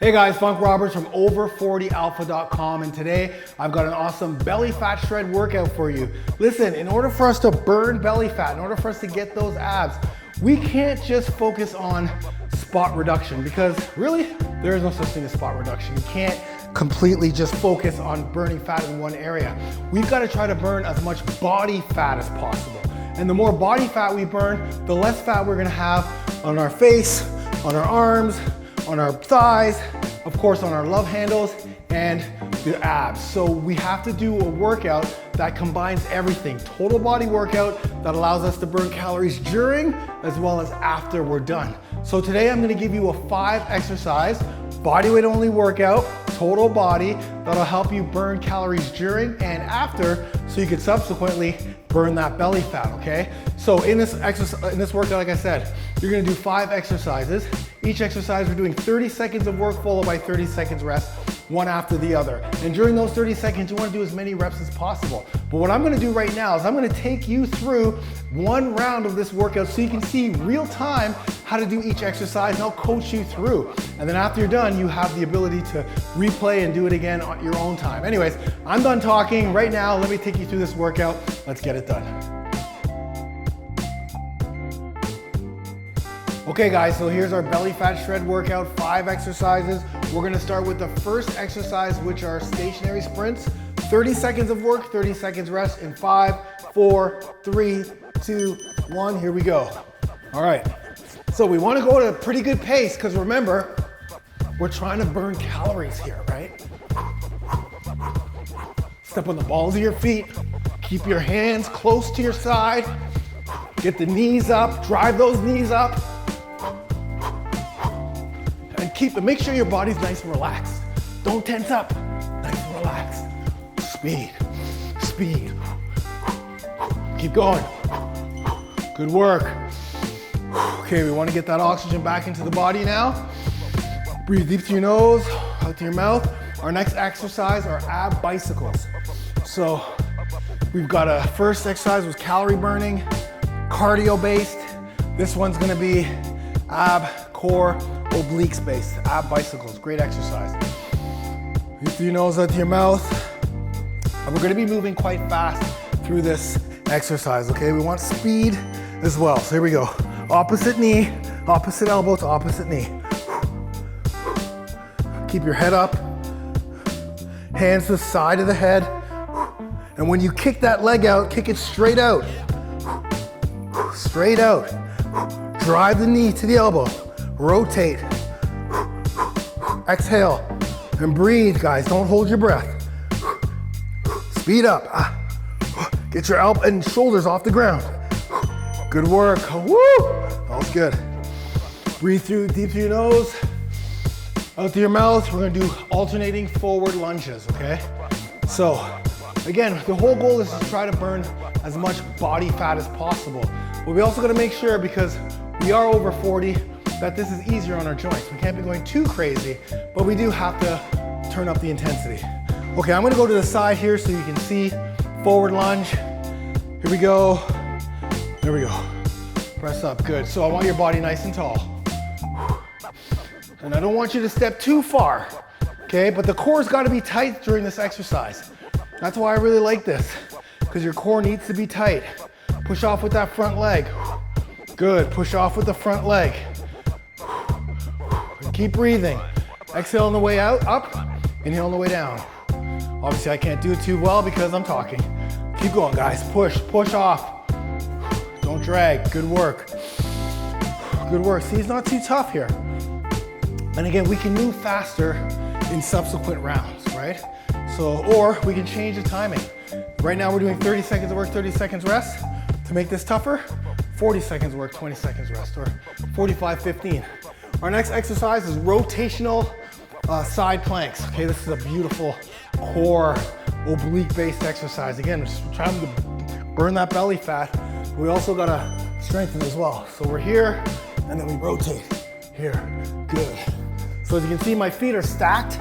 Hey guys, Funk Roberts from over40alpha.com, and today I've got an awesome belly fat shred workout for you. Listen, in order for us to burn belly fat, in order for us to get those abs, we can't just focus on spot reduction, because really, there is no such thing as spot reduction. You can't completely just focus on burning fat in one area. We've got to try to burn as much body fat as possible. And the more body fat we burn, the less fat we're gonna have on our face, on our arms, on our thighs, of course on our love handles, and the abs. So we have to do a workout that combines everything. Total body workout that allows us to burn calories during as well as after we're done. So today I'm gonna give you a 5-exercise, bodyweight only workout, total body, that'll help you burn calories during and after so you can subsequently burn that belly fat, okay? So in this workout, like I said, you're gonna do 5 exercises. Each exercise, we're doing 30 seconds of work followed by 30 seconds rest, one after the other. And during those 30 seconds, you wanna do as many reps as possible. But what I'm gonna do right now is I'm gonna take you through one round of this workout so you can see real time how to do each exercise, and I'll coach you through. And then after you're done, you have the ability to replay and do it again at your own time. Anyways, I'm done talking. Right now, let me take you through this workout. Let's get it done. Okay guys, so here's our belly fat shred workout, 5 exercises. We're gonna start with the first exercise, which are stationary sprints. 30 seconds of work, 30 seconds rest in 5, 4, 3, 2, 1, here we go. All right, so we wanna go at a pretty good pace, because remember, we're trying to burn calories here, right? Step on the balls of your feet, keep your hands close to your side, get the knees up, drive those knees up, and make sure your body's nice and relaxed. Don't tense up, nice and relaxed. Speed, speed. Keep going. Good work. Okay, we want to get that oxygen back into the body now. Breathe deep through your nose, out through your mouth. Our next exercise are ab bicycles. So we've got a first exercise was calorie burning, cardio based. This one's gonna be ab, core, obliques based, ab bicycles, great exercise. Breathe through your nose, out through your mouth. And we're gonna be moving quite fast through this exercise, okay? We want speed as well. So here we go. Opposite knee, opposite elbow to opposite knee. Keep your head up, hands to the side of the head. And when you kick that leg out, kick it straight out. Straight out. Drive the knee to the elbow. Rotate. Exhale. And breathe, guys. Don't hold your breath. Speed up. Get your elbow and shoulders off the ground. Good work. Woo! That was good. Breathe through deep through your nose. Out through your mouth. We're gonna do alternating forward lunges, okay? So, again, the whole goal is to try to burn as much body fat as possible. But we also gotta make sure, because we are over 40, that this is easier on our joints. We can't be going too crazy, but we do have to turn up the intensity. Okay, I'm gonna go to the side here so you can see forward lunge. Here we go. There we go. Press up, good. So I want your body nice and tall. And I don't want you to step too far, okay? But the core's gotta be tight during this exercise. That's why I really like this, because your core needs to be tight. Push off with that front leg. Good, push off with the front leg. Keep breathing. Exhale on the way out, up. Inhale on the way down. Obviously I can't do it too well because I'm talking. Keep going, guys. Push, push off. Don't drag, good work. Good work. See, it's not too tough here. And again, we can move faster in subsequent rounds, right? So, or we can change the timing. Right now we're doing 30 seconds of work, 30 seconds rest. To make this tougher, 40 seconds work, 20 seconds rest, or 45, 15. Our next exercise is rotational side planks. Okay, this is a beautiful core oblique-based exercise. Again, we're just trying to burn that belly fat. We also gotta strengthen as well. So we're here, and then we rotate. Here, good. So as you can see, my feet are stacked,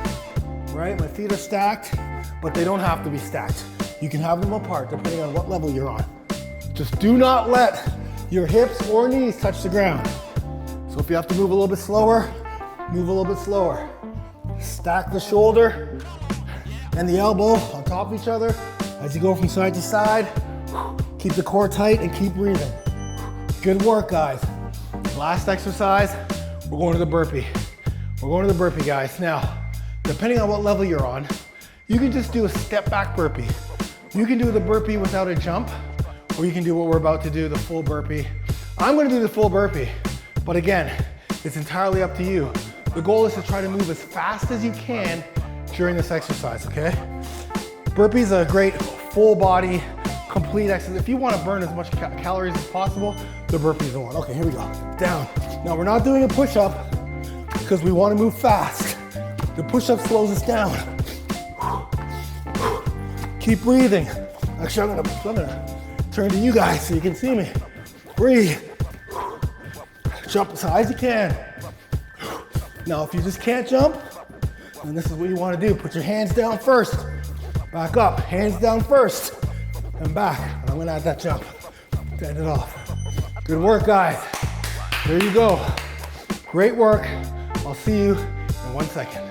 right? My feet are stacked, but they don't have to be stacked. You can have them apart depending on what level you're on. Just do not let your hips or knees touch the ground. So if you have to move a little bit slower, move a little bit slower. Stack the shoulder and the elbow on top of each other as you go from side to side. Keep the core tight and keep breathing. Good work, guys. Last exercise, we're going to the burpee. We're going to the burpee, guys. Now, depending on what level you're on, you can just do a step back burpee. You can do the burpee without a jump, or you can do what we're about to do, the full burpee. I'm gonna do the full burpee, but again, it's entirely up to you. The goal is to try to move as fast as you can during this exercise, okay? Burpees are a great full body, complete exercise. If you wanna burn as much calories as possible, the burpee's the one. Okay, here we go, down. Now we're not doing a push-up because we wanna move fast. The push-up slows us down. Keep breathing. Actually, I'm gonna turn to you guys so you can see me. Breathe. Jump as high as you can. Now, if you just can't jump, then this is what you want to do. Put your hands down first. Back up. Hands down first. And back. And I'm going to add that jump to end it off. Good work, guys. There you go. Great work. I'll see you in 1 second.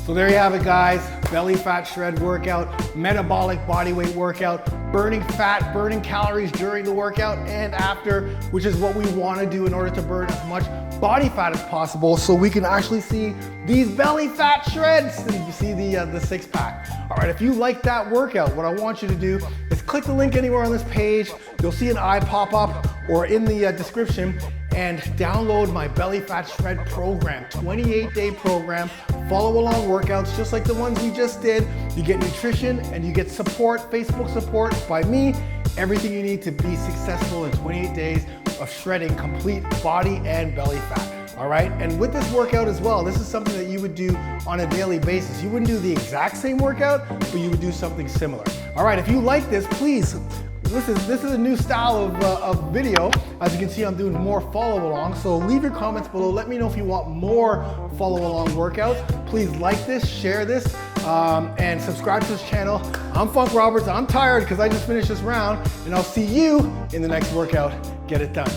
So there you have it, guys. Belly fat shred workout, metabolic body weight workout, burning fat, burning calories during the workout and after, which is what we want to do in order to burn as much body fat as possible so we can actually see these belly fat shreds and you see the six pack. All right, if you like that workout, what I want you to do is click the link anywhere on this page. You'll see an eye pop up or in the description and download my belly fat shred program, 28-day program. Follow along workouts just like the ones we just did. You get nutrition and you get support, Facebook support by me, everything you need to be successful in 28 days of shredding complete body and belly fat. All right, and with this workout as well, this is something that you would do on a daily basis. You wouldn't do the exact same workout, but you would do something similar. All right, if you like this, please, this is a new style of video. As you can see, I'm doing more follow along. So leave your comments below. Let me know if you want more follow along workouts. Please like this, share this, and subscribe to this channel. I'm Funk Roberts. I'm tired because I just finished this round, and I'll see you in the next workout. Get it done.